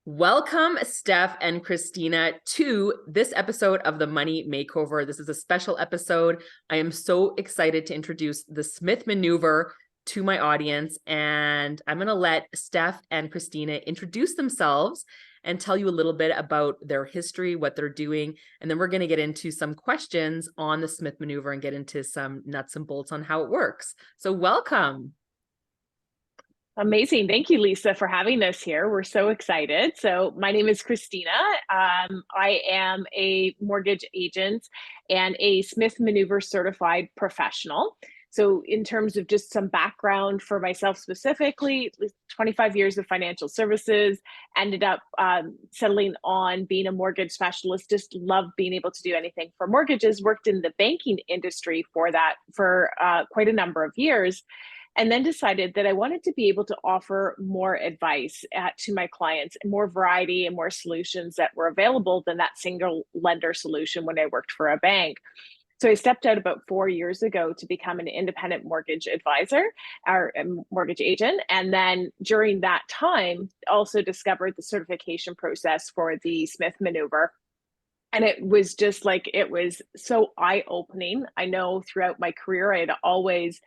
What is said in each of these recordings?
Welcome, Steph and Christina, to this episode of the Money Makeover. This is a special episode. I am so excited to introduce the Smith Maneuver to my audience, and I'm going to let Steph and Christina introduce themselves and tell you a little bit about their history, what they're doing, and then we're going to get into some questions on the Smith Maneuver and get into some nuts and bolts on how it works. So welcome. Amazing. Thank you, Lisa, for having us here. We're so excited. So my name is Christina. I am a mortgage agent and a Smith Maneuver certified professional. So in terms of just some background for myself specifically, 25 years of financial services, ended up settling on being a mortgage specialist, just love being able to do anything for mortgages, worked in the banking industry for quite a number of years. And then decided that I wanted to be able to offer more advice to my clients, more variety and more solutions that were available than that single lender solution when I worked for a bank. So I stepped out about 4 years ago to become an independent mortgage advisor or a mortgage agent. And then during that time, also discovered the certification process for the Smith Maneuver. And it was just like, it was so eye-opening. I know throughout my career, I had always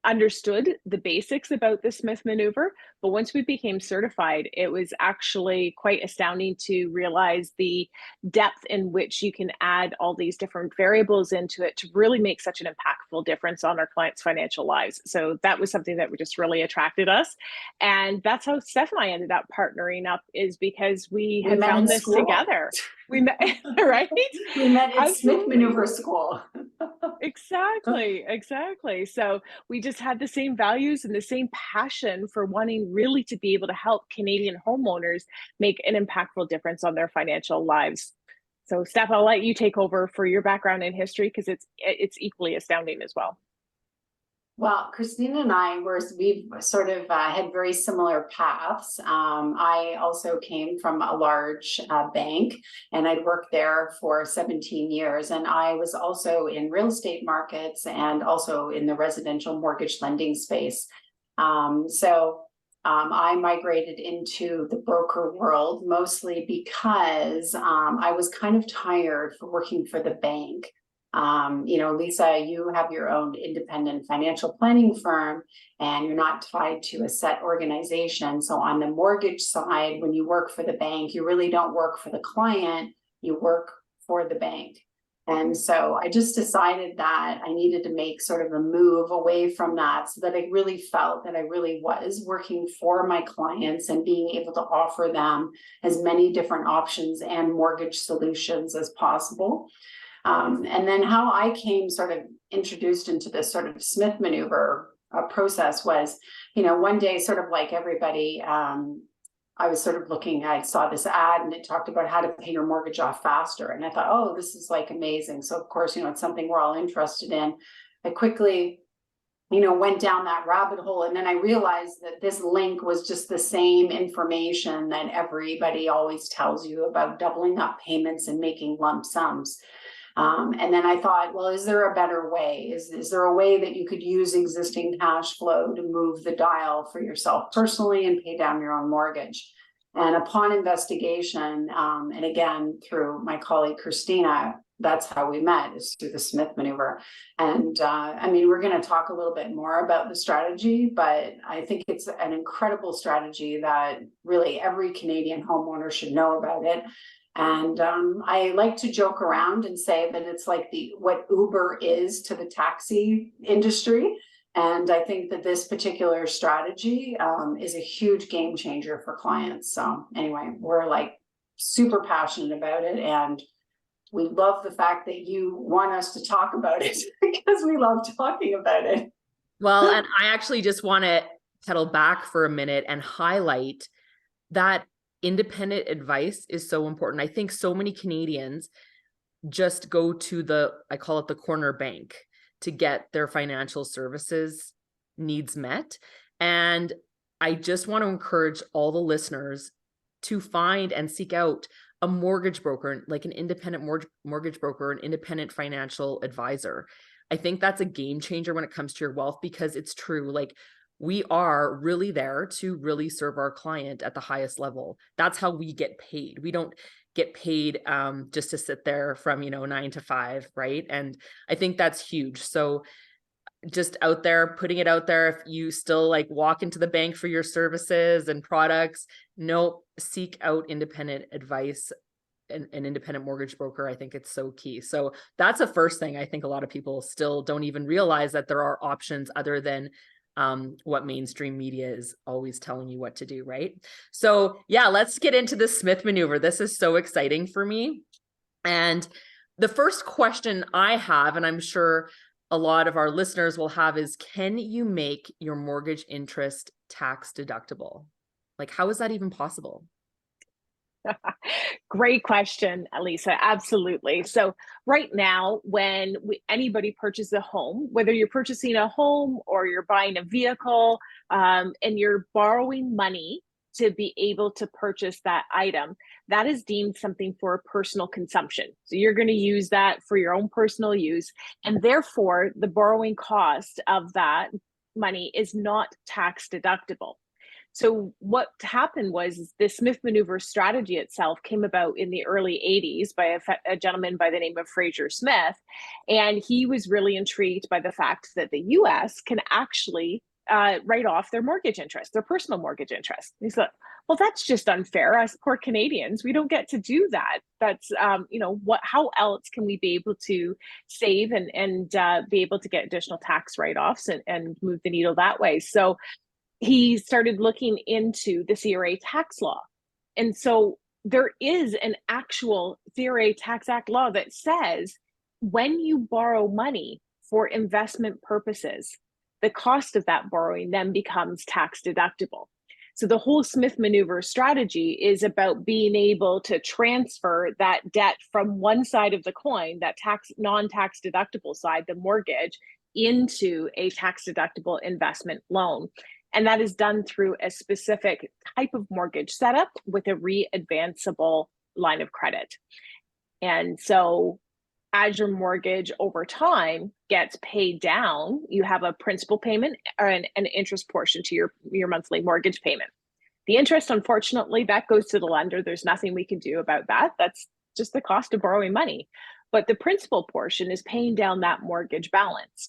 understood the basics about the Smith Maneuver, but once we became certified, it was actually quite astounding to realize the depth in which you can add all these different variables into it to really make such an impactful difference on our clients' financial lives. So that was something that just really attracted us. And that's how Steph and I ended up partnering up, is because we had found this together. We met, right? We met at Smith Maneuver School. Exactly. So we just had the same values and the same passion for wanting really to be able to help Canadian homeowners make an impactful difference on their financial lives. So Steph, I'll let you take over for your background in history, because it's equally astounding as well. Well, Christina and we've sort of had very similar paths. I also came from a large bank, and I'd worked there for 17 years. And I was also in real estate markets and also in the residential mortgage lending space. I migrated into the broker world mostly because I was kind of tired for working for the bank. Lisa, you have your own independent financial planning firm, and you're not tied to a set organization. So on the mortgage side, when you work for the bank, you really don't work for the client, you work for the bank. And so I just decided that I needed to make sort of a move away from that, so that I really felt that I really was working for my clients and being able to offer them as many different options and mortgage solutions as possible. And then how I came sort of introduced into this sort of Smith Maneuver process was, one day, sort of like everybody, I was sort of I saw this ad and it talked about how to pay your mortgage off faster. And I thought, oh, this is like amazing. So of course, it's something we're all interested in. I quickly, went down that rabbit hole. And then I realized that this link was just the same information that everybody always tells you about doubling up payments and making lump sums. And then I thought, well, is there a better way? Is there a way that you could use existing cash flow to move the dial for yourself personally and pay down your own mortgage? And upon investigation, and again, through my colleague, Christina, that's how we met, is through the Smith Maneuver. And we're going to talk a little bit more about the strategy, but I think it's an incredible strategy that really every Canadian homeowner should know about it. And I like to joke around and say that it's like what Uber is to the taxi industry. And I think that this particular strategy is a huge game changer for clients. So anyway, we're super passionate about it. And we love the fact that you want us to talk about it because we love talking about it. Well, and I actually just want to pedal back for a minute and highlight that independent advice is so important. I think so many Canadians just go to I call it the corner bank, to get their financial services needs met. And I just want to encourage all the listeners to find and seek out a mortgage broker, like an independent mortgage broker, an independent financial advisor. I think that's a game changer when it comes to your wealth, because it's true. Like, we are really there to really serve our client at the highest level. That's how we get paid. We don't get paid just to sit there from, 9 to 5, right? And I think that's huge. So just out there, putting it out there, if you still like walk into the bank for your services and products, no, seek out independent advice. An independent mortgage broker, I think it's so key. So that's the first thing. I think a lot of people still don't even realize that there are options other than what mainstream media is always telling you what to do, right? So yeah, let's get into the Smith maneuver. This is so exciting for me. And the first question I have, and I'm sure a lot of our listeners will have, is can you make your mortgage interest tax deductible? Like, how is that even possible? Great question, Elisa. Absolutely. So right now, when anybody purchases a home, whether you're purchasing a home or you're buying a vehicle, and you're borrowing money to be able to purchase that item, that is deemed something for personal consumption. So you're going to use that for your own personal use. And therefore, the borrowing cost of that money is not tax deductible. So what happened was the Smith maneuver strategy itself came about in the early 80s by a gentleman by the name of Fraser Smith. And he was really intrigued by the fact that the US can actually write off their mortgage interest, their personal mortgage interest. He said, well, that's just unfair. Us poor Canadians, we don't get to do that. That's, how else can we be able to save and be able to get additional tax write-offs and move the needle that way? So he started looking into the CRA tax law. And so there is an actual CRA Tax Act law that says when you borrow money for investment purposes, the cost of that borrowing then becomes tax deductible. So the whole Smith maneuver strategy is about being able to transfer that debt from one side of the coin, that non-tax deductible side, the mortgage, into a tax deductible investment loan. And that is done through a specific type of mortgage setup with a re-advanceable line of credit. And so as your mortgage over time gets paid down, you have a principal payment or an interest portion to your monthly mortgage payment. The interest, unfortunately, that goes to the lender. There's nothing we can do about that. That's just the cost of borrowing money. But the principal portion is paying down that mortgage balance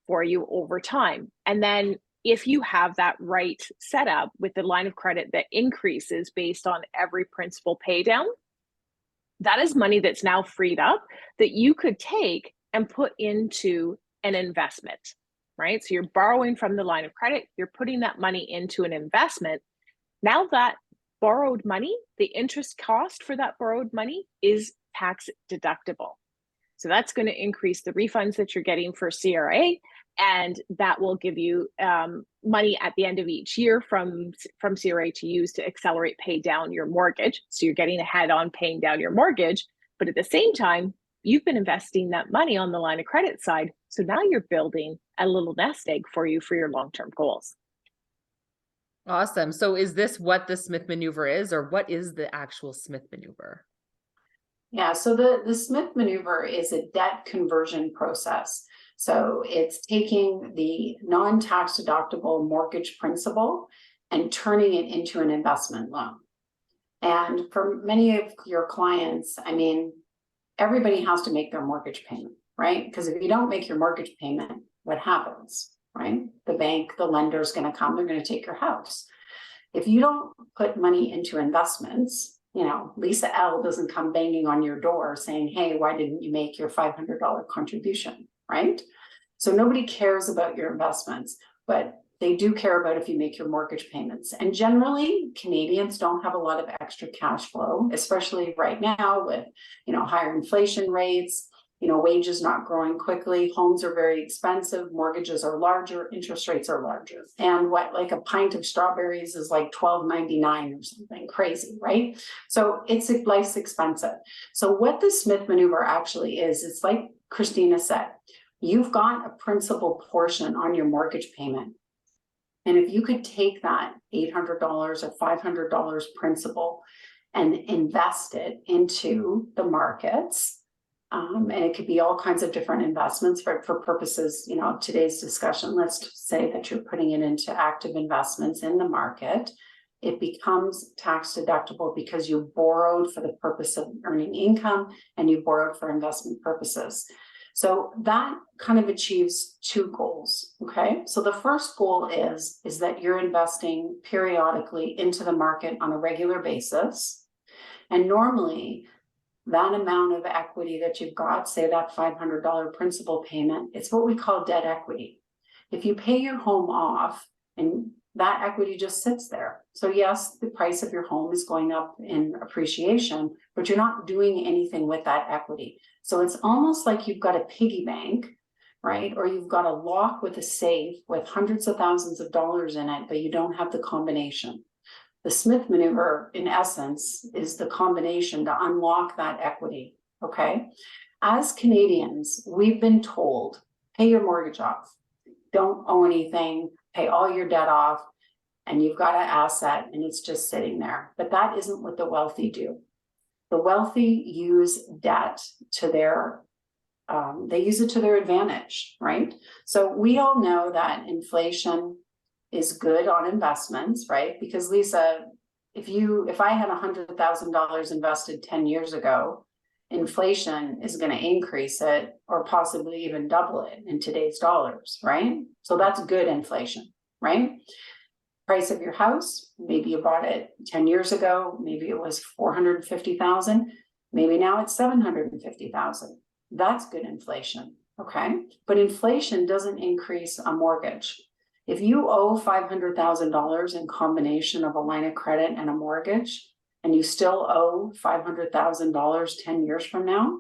for you over time. And then if you have that right setup with the line of credit that increases based on every principal pay down, that is money that's now freed up that you could take and put into an investment, right? So you're borrowing from the line of credit, you're putting that money into an investment. Now that borrowed money, the interest cost for that borrowed money is tax deductible. So that's going to increase the refunds that you're getting for CRA, and that will give you money at the end of each year from CRA to use to accelerate pay down your mortgage. So you're getting ahead on paying down your mortgage, but at the same time, you've been investing that money on the line of credit side. So now you're building a little nest egg for you for your long-term goals. Awesome. So is this what the Smith maneuver is, or what is the actual Smith maneuver? Yeah, so the Smith maneuver is a debt conversion process. So it's taking the non-tax deductible mortgage principal and turning it into an investment loan. And for many of your clients, I mean, everybody has to make their mortgage payment, right? Because if you don't make your mortgage payment, what happens, right? The bank, the lender is going to come, they're going to take your house. If you don't put money into investments, Lisa L doesn't come banging on your door saying, hey, why didn't you make your $500 contribution, right? So nobody cares about your investments, but they do care about if you make your mortgage payments. And generally, Canadians don't have a lot of extra cash flow, especially right now with, higher inflation rates, wages not growing quickly, homes are very expensive, mortgages are larger, interest rates are larger. And like a pint of strawberries is like $12.99 or something crazy, right? So life's expensive. So what the Smith maneuver actually is, it's like Christina said, you've got a principal portion on your mortgage payment. And if you could take that $800 or $500 principal and invest it into the markets, And it could be all kinds of different investments for purposes, you know, of today's discussion. Let's say that you're putting it into active investments in the market. It becomes tax deductible because you borrowed for the purpose of earning income and you borrowed for investment purposes. So that kind of achieves two goals, okay? So the first goal is that you're investing periodically into the market on a regular basis. And normally that amount of equity that you've got, say that $500 principal payment, it's what we call debt equity. If you pay your home off and that equity just sits there. So yes, the price of your home is going up in appreciation, but you're not doing anything with that equity. So it's almost like you've got a piggy bank, right? Or you've got a lock with a safe with hundreds of thousands of dollars in it, but you don't have the combination. The Smith maneuver, in essence, is the combination to unlock that equity, okay? As Canadians, we've been told, pay your mortgage off. Don't owe anything, pay all your debt off, and you've got an asset and it's just sitting there. But that isn't what the wealthy do. The wealthy use debt to their, they use it to their advantage, right? So we all know that inflation is good on investments, right? Because Lisa, if I had $100,000 invested 10 years ago, inflation is going to increase it or possibly even double it in today's dollars, right? So that's good inflation, right? Price of your house, maybe you bought it 10 years ago, maybe it was 450,000, maybe now it's 750,000. That's good inflation, okay? But inflation doesn't increase a mortgage. If you owe $500,000 in combination of a line of credit and a mortgage, and you still owe $500,000 10 years from now,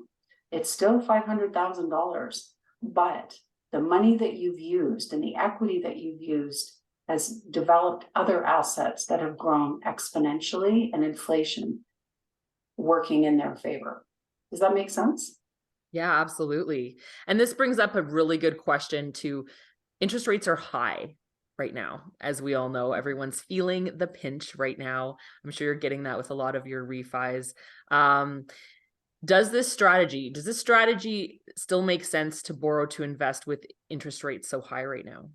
it's still $500,000. But the money that you've used and the equity that you've used has developed other assets that have grown exponentially and inflation working in their favor. Does that make sense? Yeah, absolutely. And this brings up a really good question too. Interest rates are high right now. As we all know, everyone's feeling the pinch right now. I'm sure you're getting that with a lot of your refis. Does this strategy still make sense to borrow to invest with interest rates so high right now?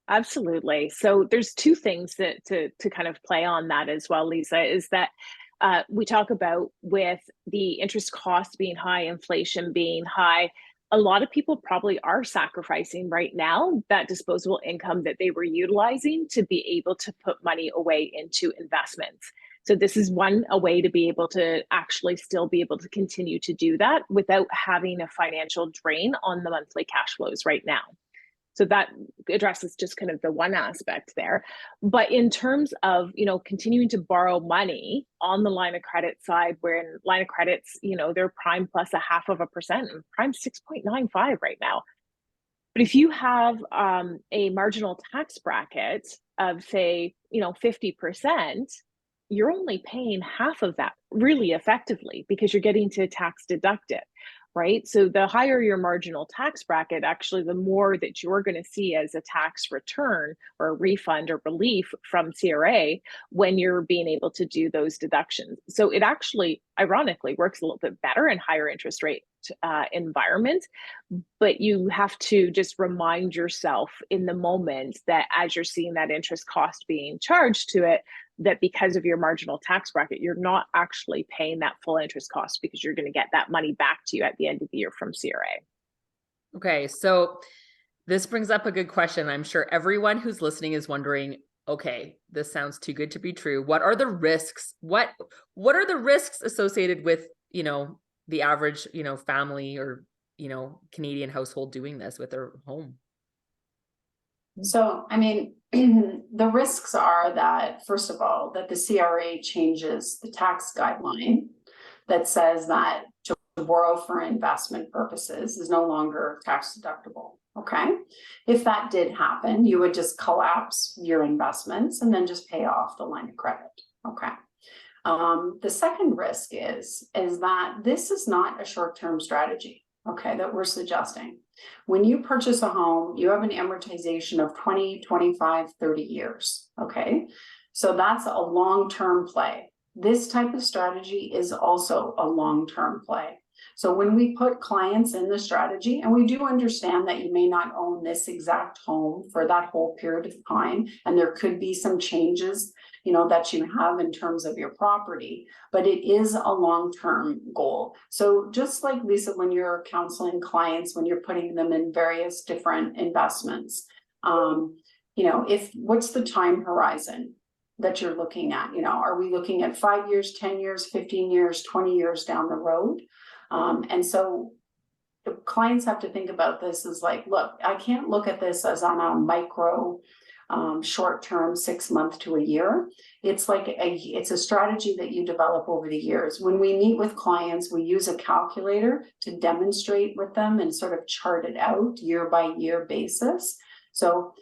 Absolutely. So there's two things that to kind of play on that as well, Lisa, is that we talk about with the interest costs being high, inflation being high, a lot of people probably are sacrificing right now that disposable income that they were utilizing to be able to put money away into investments. So this is a way to be able to actually still be able to continue to do that without having a financial drain on the monthly cash flows right now. So that addresses just kind of the one aspect there. But in terms of, continuing to borrow money on the line of credit side, where in line of credits, they're prime plus 0.5%, and prime 6.95 right now. But if you have a marginal tax bracket of, say, 50%, you're only paying half of that really effectively because you're getting to tax deduct it. Right? So the higher your marginal tax bracket, actually, the more that you're going to see as a tax return or a refund or relief from CRA when you're being able to do those deductions. So it actually, ironically, works a little bit better in higher interest rate environment, but you have to just remind yourself in the moment that as you're seeing that interest cost being charged to it, that because of your marginal tax bracket, you're not actually paying that full interest cost because you're going to get that money back to you at the end of the year from CRA. Okay, so this brings up a good question. I'm sure everyone who's listening is wondering, okay, this sounds too good to be true. What are the risks? What are the risks associated with, the average, family or, Canadian household doing this with their home? So, I mean, the risks are that, first of all, that the CRA changes the tax guideline that says that to borrow for investment purposes is no longer tax deductible. Okay. If that did happen, you would just collapse your investments and then just pay off the line of credit. Okay. The second risk is that this is not a short-term strategy, okay, that we're suggesting. When you purchase a home, you have an amortization of 20, 25, 30 years, okay? So that's a long-term play. This type of strategy is also a long-term play. So when we put clients in the strategy, and we do understand that you may not own this exact home for that whole period of time, and there could be some changes, you know, that you have in terms of your property, but it is a long-term goal. So just like Lisa, when you're counseling clients, when you're putting them in various different investments, you know, what's the time horizon that you're looking at? You know, are we looking at 5 years, 10 years, 15 years, 20 years down the road? And so the clients have to think about this as like, look, I can't look at this as on a micro, short-term, 6 month to a year. It's like it's a strategy that you develop over the years. When we meet with clients, we use a calculator to demonstrate with them and sort of chart it out year by year basis. So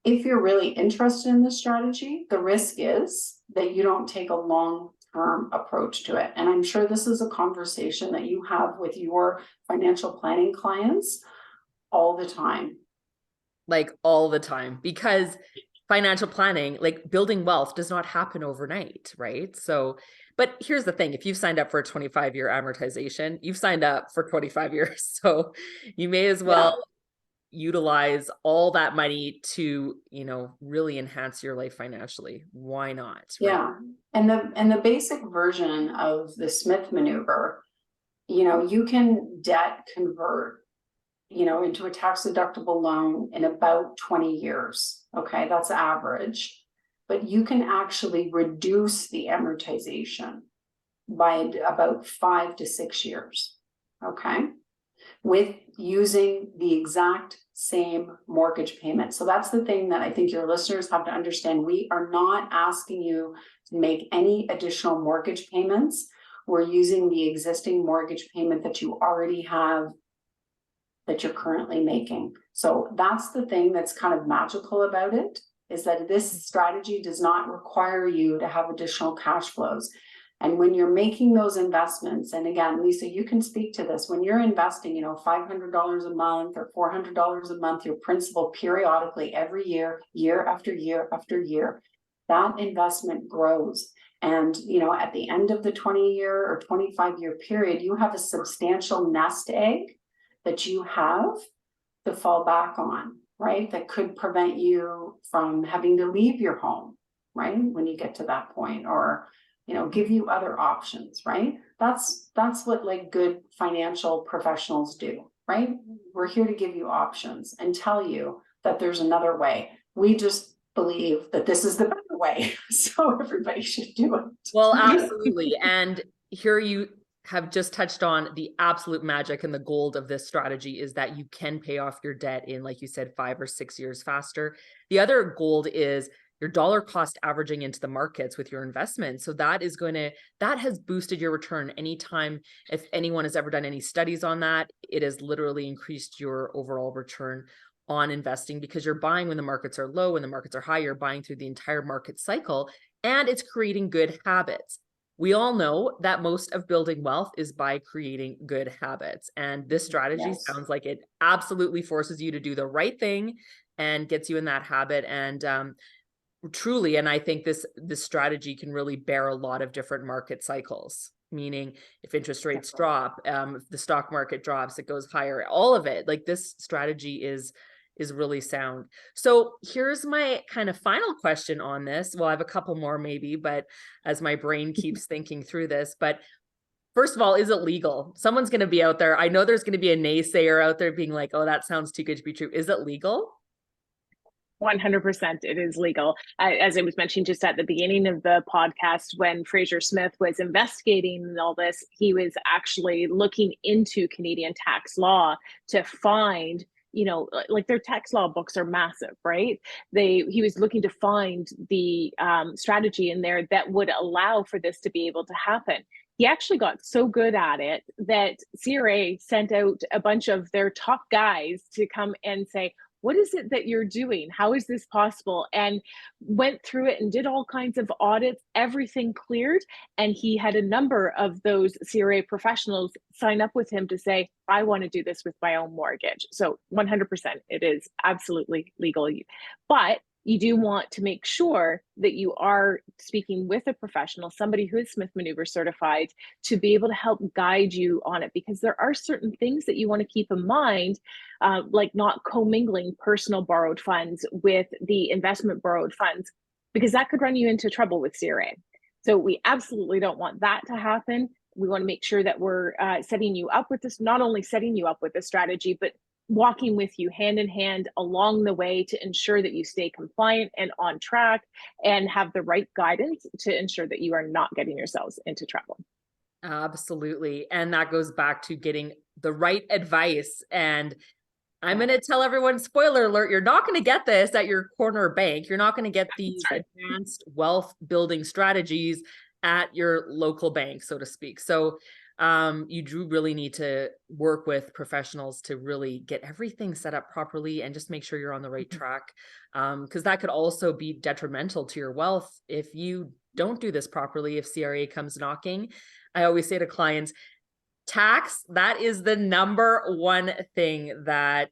if you're really interested in the strategy, the risk is that you don't take a long-term approach to it. And I'm sure this is a conversation that you have with your financial planning clients all the time. Like all the time, because financial planning, like building wealth, does not happen overnight, right? So, but here's the thing, if you've signed up for a 25-year amortization, you've signed up for 25 years. So you may as well utilize all that money to, you know, really enhance your life financially. Why not? Right? Yeah. And the basic version of the Smith maneuver, you know, you can debt convert, you know, into a tax deductible loan in about 20 years. Okay, that's average. But you can actually reduce the amortization by about 5 to 6 years. Okay, with using the exact same mortgage payment. So that's the thing that I think your listeners have to understand. We are not asking you to make any additional mortgage payments. We're using the existing mortgage payment that you already have, that you're currently making. So that's the thing that's kind of magical about it, is that this strategy does not require you to have additional cash flows. And when you're making those investments, and again, Lisa, you can speak to this, when you're investing, you know, $500 a month or $400 a month, your principal periodically every year, year after year after year, that investment grows. And, you know, at the end of the 20-year or 25-year period, you have a substantial nest egg that you have to fall back on, right? That could prevent you from having to leave your home, right? When you get to that point, or, you know, give you other options, right? That's what like good financial professionals do, right? We're here to give you options and tell you that there's another way. We just believe that this is the better way. So everybody should do it. Well, absolutely. And here you have just touched on the absolute magic and the gold of this strategy is that you can pay off your debt in, like you said, 5 or 6 years faster. The other gold is your dollar cost averaging into the markets with your investment. So that has boosted your return. Anytime, if anyone has ever done any studies on that, it has literally increased your overall return on investing, because you're buying when the markets are low, when the markets are high, you're buying through the entire market cycle, and it's creating good habits. We all know that most of building wealth is by creating good habits. And this strategy sounds like it absolutely forces you to do the right thing and gets you in that habit. And truly, and I think this strategy can really bear a lot of different market cycles, meaning if interest rates drop, if the stock market drops, it goes higher, all of it. Like, this strategy is really sound. So here's my kind of final question on this. Well, I have a couple more maybe, but as my brain keeps thinking through this, but first of all, is it legal? Someone's going to be out there. I know there's going to be a naysayer out there being like, oh, that sounds too good to be true. Is it legal? 100% it is legal. As I was mentioning just at the beginning of the podcast, when Fraser Smith was investigating all this, he was actually looking into Canadian tax law to find, you know, like their tax law books are massive, right? He was looking to find the strategy in there that would allow for this to be able to happen. He actually got so good at it that CRA sent out a bunch of their top guys to come and say, what is it that you're doing? How is this possible? And went through it and did all kinds of audits, everything cleared. And he had a number of those CRA professionals sign up with him to say, I want to do this with my own mortgage. So 100%, it is absolutely legal. But you do want to make sure that you are speaking with a professional, somebody who is Smith Maneuver certified, to be able to help guide you on it, because there are certain things that you want to keep in mind, like not commingling personal borrowed funds with the investment borrowed funds, because that could run you into trouble with CRA. So we absolutely don't want that to happen. We want to make sure that we're setting you up with this, not only setting you up with a strategy, but walking with you hand in hand along the way to ensure that you stay compliant and on track and have the right guidance to ensure that you are not getting yourselves into trouble. Absolutely. And that goes back to getting the right advice. And I'm going to tell everyone, spoiler alert, you're not going to get this at your corner bank. You're not going to get these advanced wealth building strategies at your local bank, so to speak. So you do really need to work with professionals to really get everything set up properly and just make sure you're on the right track. Because that could also be detrimental to your wealth if you don't do this properly. If CRA comes knocking, I always say to clients, tax, that is the number one thing that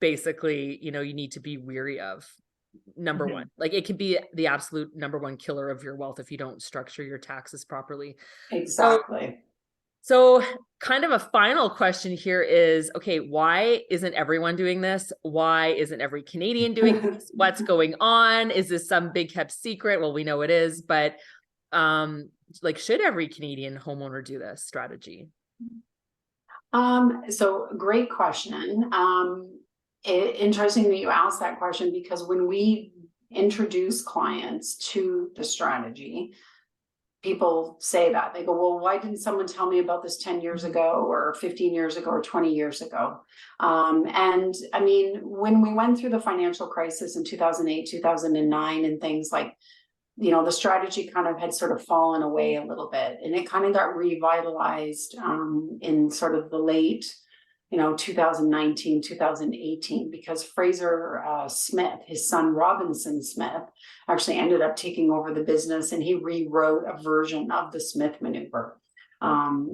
basically, you need to be weary of. Number one, like it could be the absolute number one killer of your wealth if you don't structure your taxes properly. Exactly. So kind of a final question here is, okay, why isn't everyone doing this? Why isn't every Canadian doing this? What's going on? Is this some big kept secret? Well, we know it is, but like, should every Canadian homeowner do this strategy? So great question. Interesting that you asked that question, because when we introduce clients to the strategy, people say that they go, well, why didn't someone tell me about this 10 years ago or 15 years ago or 20 years ago? And I mean, when we went through the financial crisis in 2008, 2009 and things like, the strategy kind of had sort of fallen away a little bit, and it kind of got revitalized in sort of the late 2019, 2018, because Fraser Smith, his son Robinson Smith, actually ended up taking over the business, and he rewrote a version of the Smith Maneuver.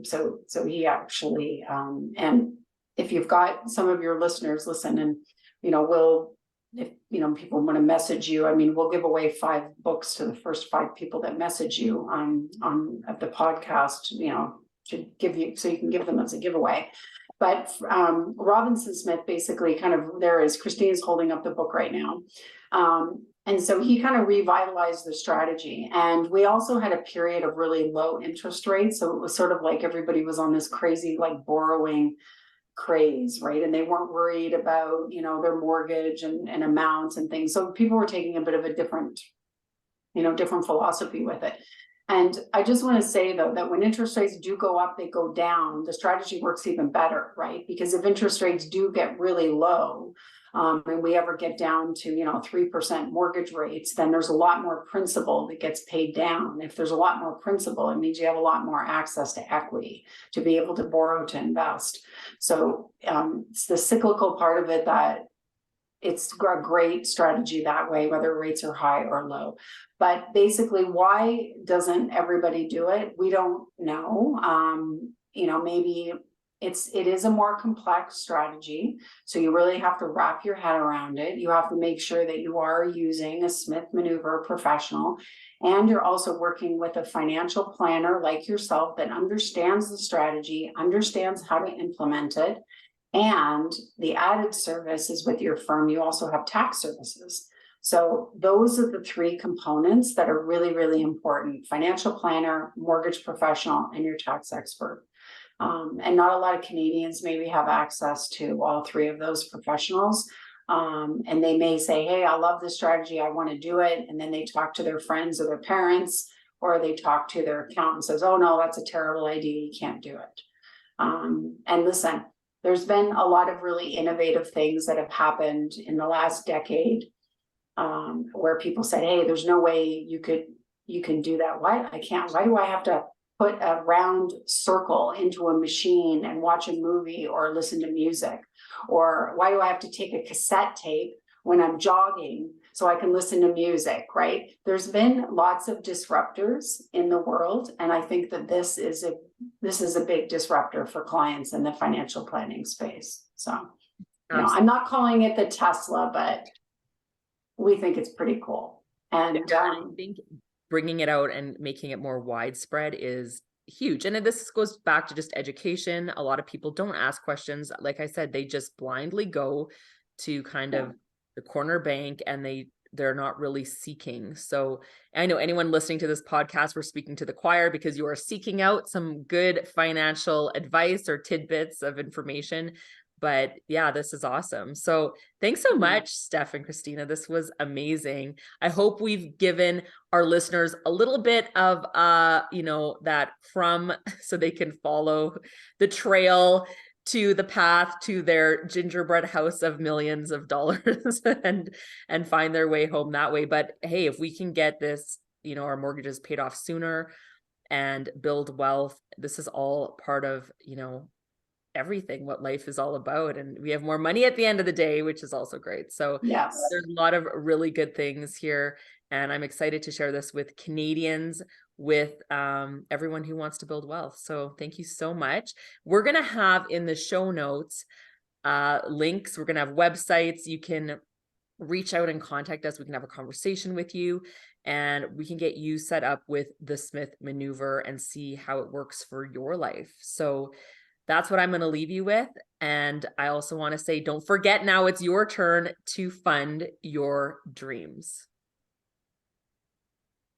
So he actually, and if you've got some of your listeners listen, and if people want to message you, I mean, we'll give away 5 books to the first 5 people that message you on the podcast, to give you, so you can give them as a giveaway. But Robinson Smith basically kind of, there is, Christine's holding up the book right now. And so he kind of revitalized the strategy. And we also had a period of really low interest rates. So it was sort of like everybody was on this crazy, like, borrowing craze, right? And they weren't worried about, their mortgage and amounts and things. So people were taking a bit of a different philosophy with it. And I just want to say, though, that when interest rates do go up, they go down, the strategy works even better, right? Because if interest rates do get really low, and we ever get down to 3% mortgage rates, then there's a lot more principal that gets paid down. If there's a lot more principal, it means you have a lot more access to equity to be able to borrow to invest. So it's the cyclical part of it that it's a great strategy that way, whether rates are high or low. But basically, why doesn't everybody do it? We don't know. Maybe it is a more complex strategy. So you really have to wrap your head around it. You have to make sure that you are using a Smith Maneuver professional, and you're also working with a financial planner like yourself that understands the strategy, understands how to implement it. And the added service is, with your firm, you also have tax services. So those are the 3 components that are really, really important: financial planner, mortgage professional, and your tax expert. And not a lot of Canadians maybe have access to all 3 of those professionals. And they may say, hey, I love this strategy, I want to do it. And then they talk to their friends or their parents, or they talk to their accountant and says, oh no, that's a terrible idea, you can't do it. And listen, there's been a lot of really innovative things that have happened in the last decade, where people said, hey, there's no way you can do that. Why do I have to put a round circle into a machine and watch a movie or listen to music? Or why do I have to take a cassette tape when I'm jogging so I can listen to music, right? There's been lots of disruptors in the world, and I think that this is a big disruptor for clients in the financial planning space. So, I'm not calling it the Tesla, but we think it's pretty cool. And I think bringing it out and making it more widespread is huge. And this goes back to just education. A lot of people don't ask questions. Like I said, they just blindly go to kind of the corner bank, and they're not really seeking. So I know anyone listening to this podcast, we're speaking to the choir, because you are seeking out some good financial advice or tidbits of information. But yeah, this is awesome. So thanks so much, Steph and Christina. This was amazing. I hope we've given our listeners a little bit of, that so they can follow the trail to the path to their gingerbread house of millions of dollars and find their way home that way. But hey, if we can get this, our mortgages paid off sooner and build wealth, this is all part of, everything, what life is all about. And we have more money at the end of the day, which is also great. So yes, there's a lot of really good things here. And I'm excited to share this with Canadians, with everyone who wants to build wealth. So thank you so much. We're going to have in the show notes links. We're going to have websites. You can reach out and contact us. We can have a conversation with you, and we can get you set up with the Smith Maneuver and see how it works for your life. So that's what I'm going to leave you with. And I also want to say, don't forget, now it's your turn to fund your dreams.